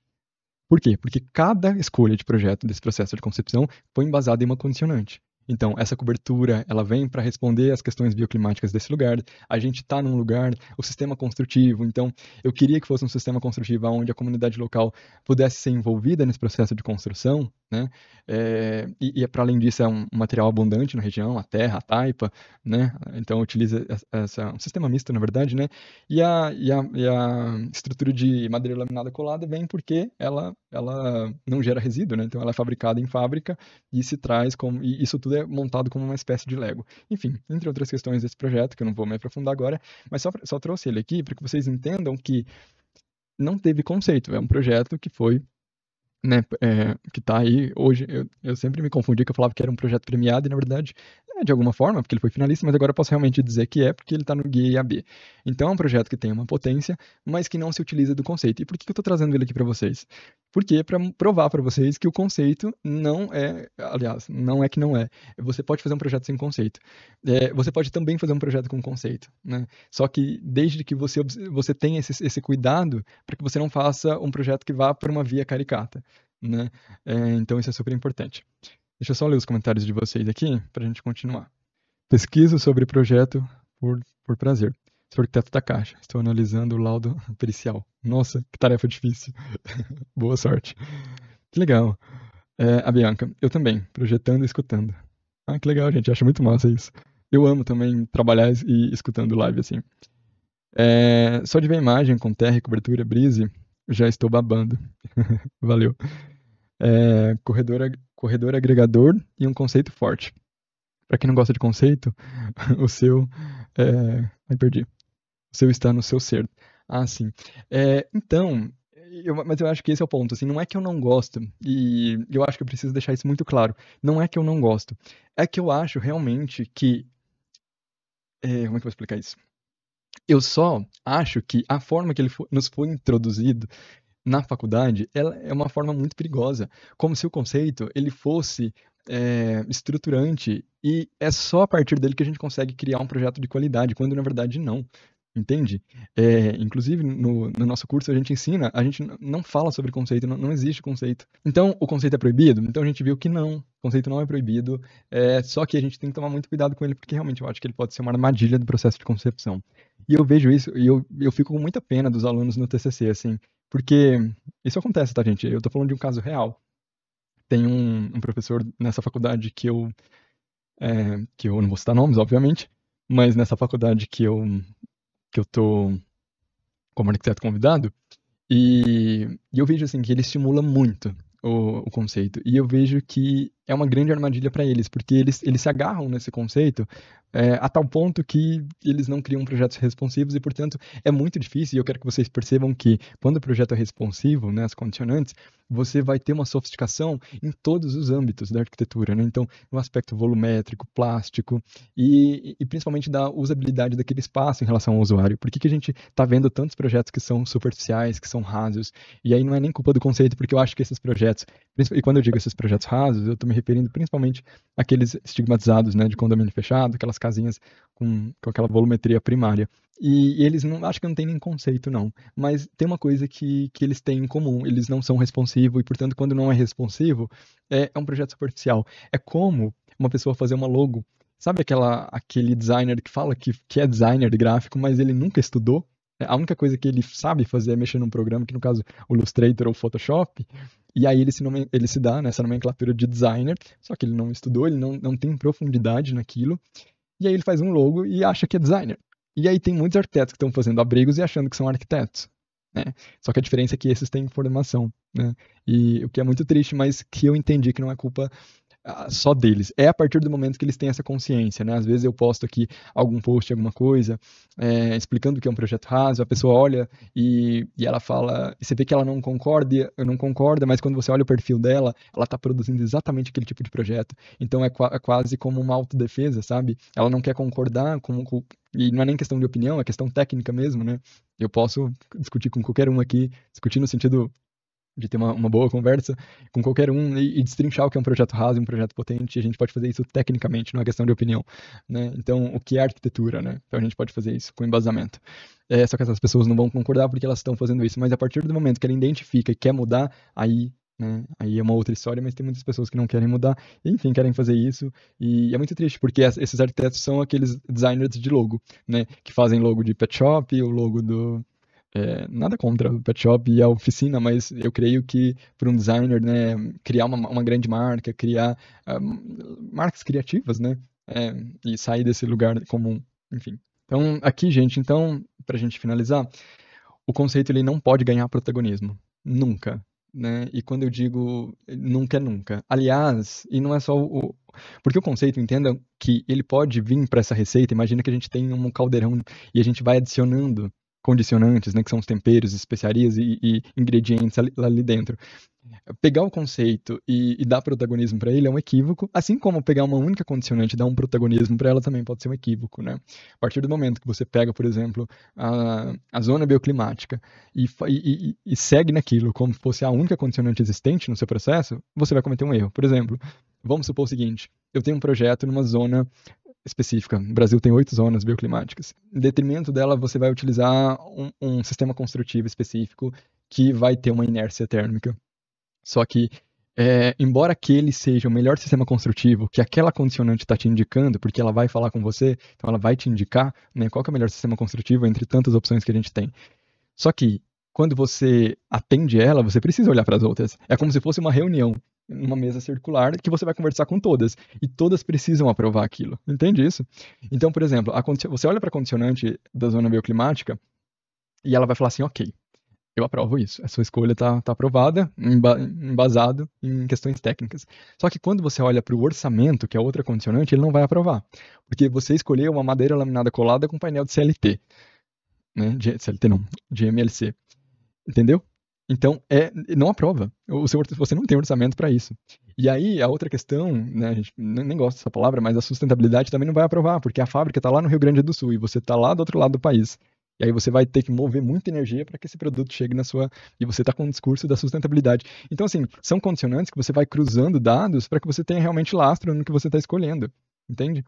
Por quê? Porque cada escolha de projeto desse processo de concepção foi embasada em uma condicionante. Então, essa cobertura, ela vem para responder às questões bioclimáticas desse lugar. A gente está num lugar, o sistema construtivo. Então, eu queria que fosse um sistema construtivo onde a comunidade local pudesse ser envolvida nesse processo de construção, né? Para além disso, é um material abundante na região, a terra, a taipa, né? Então, utiliza um sistema misto, na verdade, né? E a estrutura de madeira laminada colada vem porque ela não gera resíduo, né? Então, ela é fabricada em fábrica e se traz como. E isso tudo é montado como uma espécie de Lego. Enfim, entre outras questões desse projeto, que eu não vou me aprofundar agora, mas só trouxe ele aqui para que vocês entendam que não teve conceito. É um projeto que foi, né, que tá aí hoje. Eu sempre me confundi que eu falava que era um projeto premiado e na verdade de alguma forma, porque ele foi finalista, mas agora eu posso realmente dizer que é porque ele está no Guia IAB. Então é um projeto que tem uma potência, mas que não se utiliza do conceito. E por que eu estou trazendo ele aqui para vocês? Porque para provar para vocês que o conceito não é, aliás, não é que não é. Você pode fazer um projeto sem conceito. Você pode também fazer um projeto com conceito, né? Só que desde que você tenha esse cuidado para que você não faça um projeto que vá por uma via caricata, né? Então isso é super importante. Deixa eu só ler os comentários de vocês aqui para a gente continuar. Pesquiso sobre projeto por prazer. Sou arquiteto da Caixa. Estou analisando o laudo pericial. Nossa, que tarefa difícil. Boa sorte. Que legal. A Bianca, eu também, projetando e escutando. Ah, que legal, gente. Acho muito massa isso. Eu amo também trabalhar e escutando live assim. Só de ver a imagem com terra e cobertura, brise, já estou babando. Valeu. Corredor agregador e um conceito forte. Para quem não gosta de conceito, o seu. Ai, perdi. O seu está no seu ser. Ah, sim. Então, mas eu acho que esse é o ponto. Assim, não é que eu não gosto, e eu acho que eu preciso deixar isso muito claro. Não é que eu não gosto. É que eu acho realmente que. Como é que eu vou explicar isso? Eu só acho que a forma que ele nos foi introduzido na faculdade, ela é uma forma muito perigosa, como se o conceito ele fosse estruturante e é só a partir dele que a gente consegue criar um projeto de qualidade, quando na verdade não, entende? Inclusive no nosso curso a gente ensina, a gente não fala sobre conceito, não existe conceito. Então o conceito é proibido? Então a gente viu que não, o conceito não é proibido, só que a gente tem que tomar muito cuidado com ele, porque realmente eu acho que ele pode ser uma armadilha do processo de concepção. E eu vejo isso, e eu fico com muita pena dos alunos no TCC, assim, porque isso acontece, tá, gente? Eu tô falando de um caso real. Tem um professor nessa faculdade que eu não vou citar nomes, obviamente, mas nessa faculdade que eu tô como arquiteto convidado, e eu vejo assim que ele estimula muito o conceito. E eu vejo que é uma grande armadilha para eles, porque eles se agarram nesse conceito a tal ponto que eles não criam projetos responsivos e, portanto, é muito difícil. E eu quero que vocês percebam que quando o projeto é responsivo, né, as condicionantes, você vai ter uma sofisticação em todos os âmbitos da arquitetura, né? Então, no aspecto volumétrico, plástico e principalmente da usabilidade daquele espaço em relação ao usuário. Por que a gente está vendo tantos projetos que são superficiais, que são rasos? E aí não é nem culpa do conceito, porque eu acho que esses projetos, e quando eu digo esses projetos rasos, eu estou me referindo principalmente àqueles estigmatizados, né, de condomínio fechado, aquelas casinhas com aquela volumetria primária. E eles não, acho que não tem nem conceito, não. Mas tem uma coisa que eles têm em comum, eles não são responsivos, e portanto, quando não é responsivo, é um projeto superficial. É como uma pessoa fazer uma logo. Sabe aquele designer que fala que é designer de gráfico, mas ele nunca estudou? A única coisa que ele sabe fazer é mexer num programa, que no caso o Illustrator ou o Photoshop, e aí ele se dá nessa nomenclatura de designer, só que ele não estudou, ele não tem profundidade naquilo, e aí ele faz um logo e acha que é designer. E aí tem muitos arquitetos que estão fazendo abrigos e achando que são arquitetos, né? Só que a diferença é que esses têm formação, né? E o que é muito triste, mas que eu entendi que não é culpa só deles. É a partir do momento que eles têm essa consciência, né? Às vezes eu posto aqui algum post, alguma coisa, explicando o que é um projeto raso, a pessoa olha e ela fala, e você vê que ela não concorda, mas quando você olha o perfil dela, ela está produzindo exatamente aquele tipo de projeto. Então é quase como uma autodefesa, sabe? Ela não quer concordar e não é nem questão de opinião, é questão técnica mesmo, né? Eu posso discutir com qualquer um aqui, discutir no sentido de ter uma boa conversa com qualquer um e destrinchar o que é um projeto raso e um projeto potente. A gente pode fazer isso tecnicamente, não é questão de opinião, né? Então, o que é arquitetura, né? Então, a gente pode fazer isso com embasamento. Só que essas pessoas não vão concordar porque elas estão fazendo isso, mas a partir do momento que ela identifica e quer mudar, aí, né? Aí é uma outra história, mas tem muitas pessoas que não querem mudar, e, enfim, querem fazer isso. E é muito triste, porque esses arquitetos são aqueles designers de logo, né? Que fazem logo de pet shop, o logo do nada contra o pet shop e a oficina, mas eu creio que para um designer, né, criar uma grande marca, criar marcas criativas, né, e sair desse lugar comum, enfim. Então, aqui, gente, para a gente finalizar, o conceito ele não pode ganhar protagonismo, nunca, né? E quando eu digo nunca é nunca. Aliás, e não é só porque o conceito, entenda que ele pode vir para essa receita, imagina que a gente tem um caldeirão e a gente vai adicionando condicionantes, né, que são os temperos, especiarias e ingredientes ali dentro. Pegar o conceito e dar protagonismo para ele é um equívoco, assim como pegar uma única condicionante e dar um protagonismo para ela também pode ser um equívoco, né? A partir do momento que você pega, por exemplo, a zona bioclimática e segue naquilo como se fosse a única condicionante existente no seu processo, você vai cometer um erro. Por exemplo, vamos supor o seguinte: eu tenho um projeto numa zona específica. O Brasil tem 8 zonas bioclimáticas. Em detrimento dela, você vai utilizar um sistema construtivo específico que vai ter uma inércia térmica. Só que, embora aquele seja o melhor sistema construtivo que aquela condicionante está te indicando, porque ela vai falar com você, então ela vai te indicar, né, qual que é o melhor sistema construtivo entre tantas opções que a gente tem. Só que, quando você atende ela, você precisa olhar para as outras. É como se fosse uma reunião, uma mesa circular, que você vai conversar com todas. E todas precisam aprovar aquilo. Entende isso? Então, por exemplo, você olha para a condicionante da zona bioclimática e ela vai falar assim, ok, eu aprovo isso. A sua escolha está aprovada, embasado em questões técnicas. Só que quando você olha para o orçamento, que é outra condicionante, ele não vai aprovar. Porque você escolheu uma madeira laminada colada com painel de CLT. Né? De CLT não, de MLC. Entendeu? Então, não aprova. Você não tem orçamento para isso. E aí, a outra questão, né, a gente nem gosta dessa palavra, mas a sustentabilidade também não vai aprovar, porque a fábrica está lá no Rio Grande do Sul e você está lá do outro lado do país. E aí você vai ter que mover muita energia para que esse produto chegue na sua... E você está com um discurso da sustentabilidade. Então, assim, são condicionantes que você vai cruzando dados para que você tenha realmente lastro no que você está escolhendo. Entende?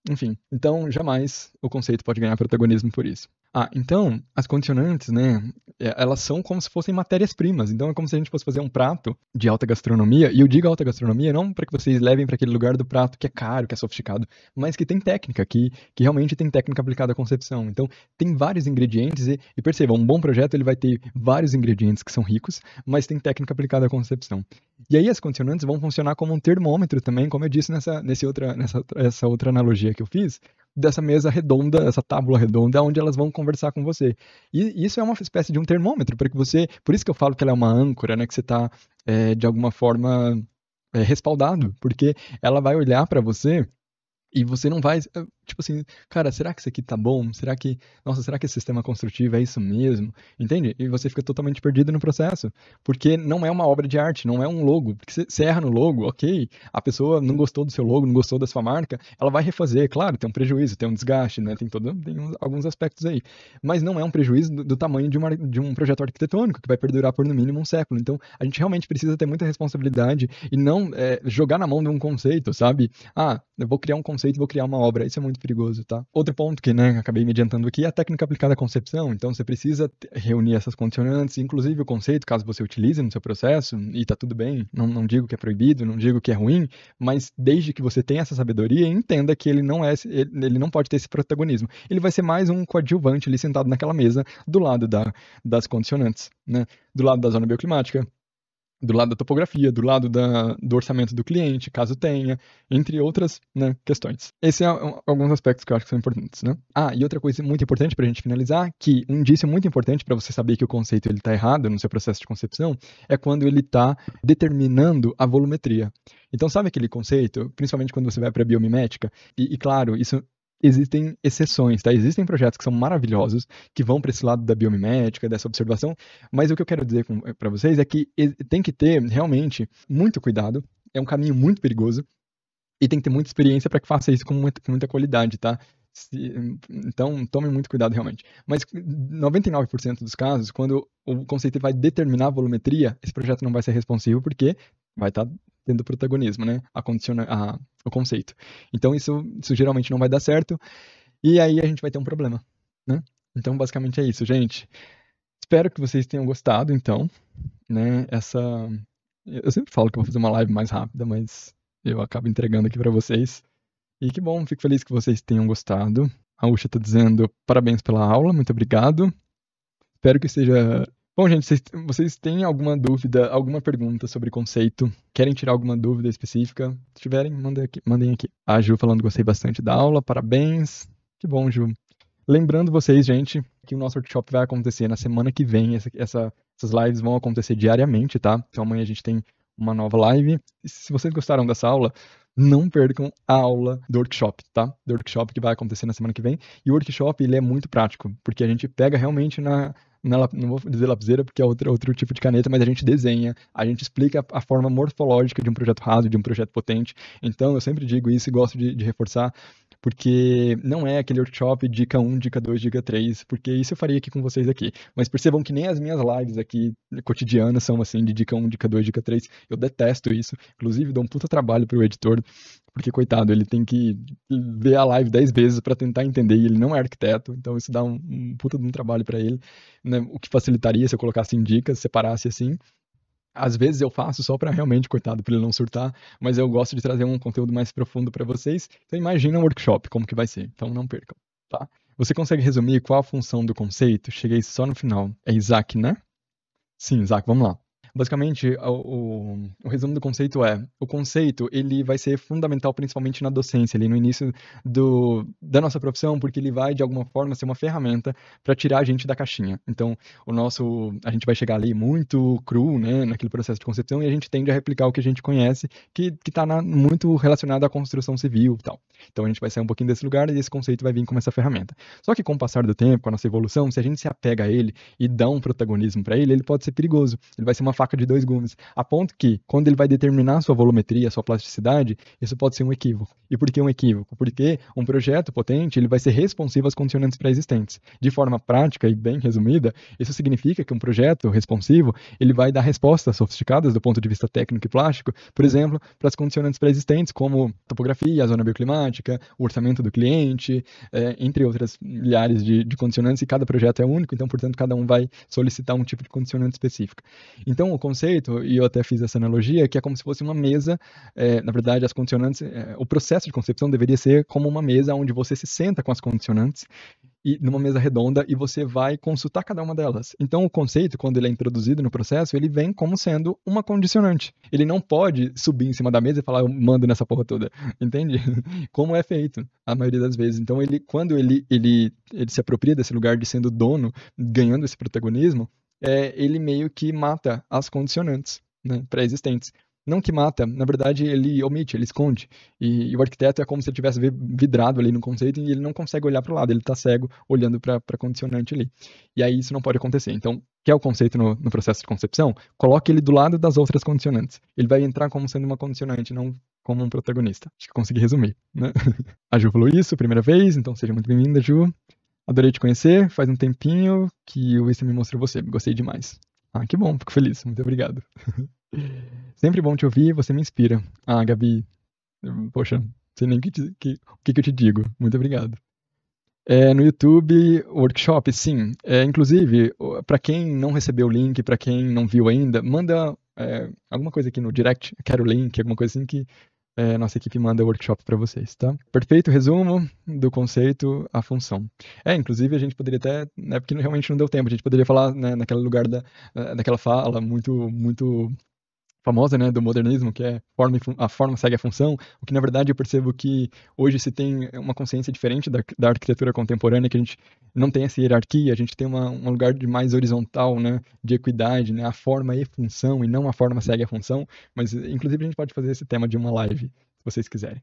Enfim, então jamais o conceito pode ganhar protagonismo por isso. Então, as condicionantes, né, elas são como se fossem matérias-primas. Então, é como se a gente fosse fazer um prato de alta gastronomia, e eu digo alta gastronomia não para que vocês levem para aquele lugar do prato que é caro, que é sofisticado, mas que tem técnica, que realmente tem técnica aplicada à concepção. Então, tem vários ingredientes, e perceba, um bom projeto ele vai ter vários ingredientes que são ricos, mas tem técnica aplicada à concepção. E aí as condicionantes vão funcionar como um termômetro também, como eu disse nessa outra analogia que eu fiz, dessa mesa redonda, essa tábua redonda, onde elas vão conversar com você. E isso é uma espécie de um termômetro, para que você... Por isso que eu falo que ela é uma âncora, né? Que você está, de alguma forma, respaldado, porque ela vai olhar para você e você não vai, tipo assim, cara, será que isso aqui tá bom? Nossa, será que esse sistema construtivo é isso mesmo? Entende? E você fica totalmente perdido no processo, porque não é uma obra de arte, não é um logo. Porque você erra no logo, ok, a pessoa não gostou do seu logo, não gostou da sua marca, ela vai refazer, claro, tem um prejuízo, tem um desgaste, né? Tem alguns aspectos aí. Mas não é um prejuízo do tamanho de um projeto arquitetônico, que vai perdurar por no mínimo um século. Então, a gente realmente precisa ter muita responsabilidade e não jogar na mão de um conceito, sabe? Eu vou criar um conceito, vou criar uma obra. Isso é muito perigoso, tá? Outro ponto que, né, acabei me adiantando aqui é a técnica aplicada à concepção. Então, você precisa reunir essas condicionantes, inclusive o conceito, caso você utilize no seu processo, e tá tudo bem. Não digo que é proibido, não digo que é ruim, mas desde que você tenha essa sabedoria, entenda que ele não pode ter esse protagonismo. Ele vai ser mais um coadjuvante ali sentado naquela mesa, do lado das condicionantes, né? Do lado da zona bioclimática, do lado da topografia, do lado do orçamento do cliente, caso tenha, entre outras, né, questões. Esses são alguns aspectos que eu acho que são importantes, né? E outra coisa muito importante para a gente finalizar, que um indício muito importante para você saber que o conceito está errado no seu processo de concepção, é quando ele está determinando a volumetria. Então, sabe aquele conceito, principalmente quando você vai para a biomimética, e claro, isso existem exceções, tá? Existem projetos que são maravilhosos, que vão para esse lado da biomimética, dessa observação, mas o que eu quero dizer para vocês é que tem que ter realmente muito cuidado, é um caminho muito perigoso, e tem que ter muita experiência para que faça isso com muita qualidade, tá? Então, tome muito cuidado realmente. Mas 99% dos casos, quando o conceito vai determinar a volumetria, esse projeto não vai ser responsivo porque vai estar tendo protagonismo, né? O conceito. Então, isso geralmente não vai dar certo, e aí a gente vai ter um problema, né? Então, basicamente é isso, gente. Espero que vocês tenham gostado, então, né? Eu sempre falo que eu vou fazer uma live mais rápida, mas eu acabo entregando aqui para vocês. E que bom, fico feliz que vocês tenham gostado. A Usha tá dizendo parabéns pela aula, muito obrigado. Espero que seja. Bom, gente, vocês têm alguma dúvida, alguma pergunta sobre conceito? Querem tirar alguma dúvida específica? Se tiverem, mandem aqui. A Ju falando, gostei bastante da aula, parabéns. Que bom, Ju. Lembrando vocês, gente, que o nosso workshop vai acontecer na semana que vem. Essas lives vão acontecer diariamente, tá? Então amanhã a gente tem uma nova live. E se vocês gostaram dessa aula, não percam a aula do workshop, tá? Do workshop que vai acontecer na semana que vem. E o workshop, ele é muito prático, porque a gente pega realmente não vou dizer lapiseira, porque é outro tipo de caneta, mas a gente desenha, a gente explica a forma morfológica de um projeto raso, de um projeto potente. Então, eu sempre digo isso e gosto de reforçar, porque não é aquele workshop dica 1, dica 2, dica 3, porque isso eu faria aqui com vocês aqui. Mas percebam que nem as minhas lives aqui cotidianas são assim, de dica 1, dica 2, dica 3. Eu detesto isso. Inclusive, dou um puta trabalho pro editor, porque, coitado, ele tem que ver a live 10 vezes para tentar entender, e ele não é arquiteto, então isso dá um puta de um trabalho para ele, né? O que facilitaria se eu colocasse em dicas, separasse assim. Às vezes eu faço só para realmente, coitado, para ele não surtar, mas eu gosto de trazer um conteúdo mais profundo para vocês. Então imagina um workshop, como que vai ser. Então não percam, tá? Você consegue resumir qual a função do conceito? Cheguei só no final. É Isaac, né? Sim, Isaac, vamos lá. Basicamente, o resumo do conceito é, o conceito ele vai ser fundamental principalmente na docência, ali no início da nossa profissão, porque ele vai, de alguma forma, ser uma ferramenta para tirar a gente da caixinha. Então, a gente vai chegar ali muito cru, né, naquele processo de concepção, e a gente tende a replicar o que a gente conhece, que está muito relacionado à construção civil e tal. Então, a gente vai sair um pouquinho desse lugar e esse conceito vai vir como essa ferramenta. Só que com o passar do tempo, com a nossa evolução, se a gente se apega a ele e dá um protagonismo para ele pode ser perigoso. Ele vai ser uma faca de dois gumes, a ponto que, quando ele vai determinar a sua volumetria, a sua plasticidade, isso pode ser um equívoco. E por que um equívoco? Porque um projeto potente, ele vai ser responsivo às condicionantes pré-existentes. De forma prática e bem resumida, isso significa que um projeto responsivo, ele vai dar respostas sofisticadas do ponto de vista técnico e plástico, por exemplo, para as condicionantes pré-existentes, como topografia, a zona bioclimática, o orçamento do cliente, entre outras milhares de condicionantes, e cada projeto é único, então, portanto, cada um vai solicitar um tipo de condicionante específica. Então, o conceito, e eu até fiz essa analogia, que é como se fosse uma mesa, na verdade, as condicionantes, o processo de concepção deveria ser como uma mesa onde você se senta com as condicionantes, e numa mesa redonda, e você vai consultar cada uma delas. Então, o conceito, quando ele é introduzido no processo, ele vem como sendo uma condicionante. Ele não pode subir em cima da mesa e falar, eu mando nessa porra toda, entende? Como é feito, a maioria das vezes. Então, quando ele se apropria desse lugar de sendo dono, ganhando esse protagonismo, ele meio que mata as condicionantes, né, pré-existentes. Não que mata, na verdade ele omite, ele esconde. E o arquiteto é como se ele tivesse vidrado ali no conceito e ele não consegue olhar para o lado, ele está cego olhando para a condicionante ali. E aí isso não pode acontecer. Então, quer o conceito no processo de concepção? Coloque ele do lado das outras condicionantes. Ele vai entrar como sendo uma condicionante, não como um protagonista. Acho que consegui resumir, né? A Ju falou isso, primeira vez, então seja muito bem-vinda, Ju. Adorei te conhecer, faz um tempinho que o Insta me mostrou você, gostei demais. Que bom, fico feliz, muito obrigado. Sempre bom te ouvir, você me inspira. Gabi, poxa, não sei nem o que eu te digo, muito obrigado. No YouTube, workshop, sim. Inclusive, para quem não recebeu o link, para quem não viu ainda, manda alguma coisa aqui no direct, quero o link, alguma coisa assim que nossa equipe manda o workshop para vocês, tá? Perfeito resumo do conceito, a função. Inclusive a gente poderia até, né, porque realmente não deu tempo, a gente poderia falar, né, naquele lugar daquela fala muito, muito famosa, né, do modernismo, que é a forma segue a função, o que na verdade eu percebo que hoje se tem uma consciência diferente da arquitetura contemporânea, que a gente não tem essa hierarquia, a gente tem um lugar de mais horizontal, né, de equidade, né, a forma e função, e não a forma segue a função, mas inclusive a gente pode fazer esse tema de uma live, se vocês quiserem.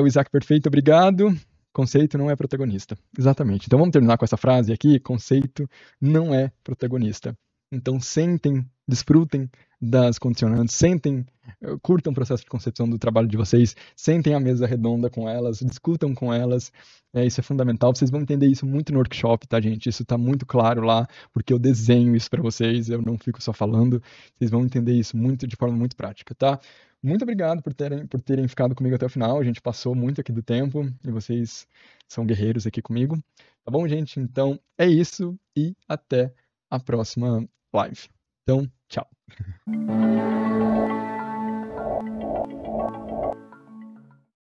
O Isaac Perfeito, obrigado. Conceito não é protagonista. Exatamente. Então vamos terminar com essa frase aqui: conceito não é protagonista. Então sentem, desfrutem das condicionantes, sentem, curtam o processo de concepção do trabalho de vocês, sentem a mesa redonda com elas, discutam com elas. Isso é fundamental. Vocês vão entender isso muito no workshop, tá, gente? Isso tá muito claro lá, porque eu desenho isso para vocês, eu não fico só falando. Vocês vão entender isso muito de forma muito prática, tá? Muito obrigado por terem ficado comigo até o final. A gente passou muito aqui do tempo e vocês são guerreiros aqui comigo. Tá bom, gente? Então é isso e até a próxima live. Então, tchau.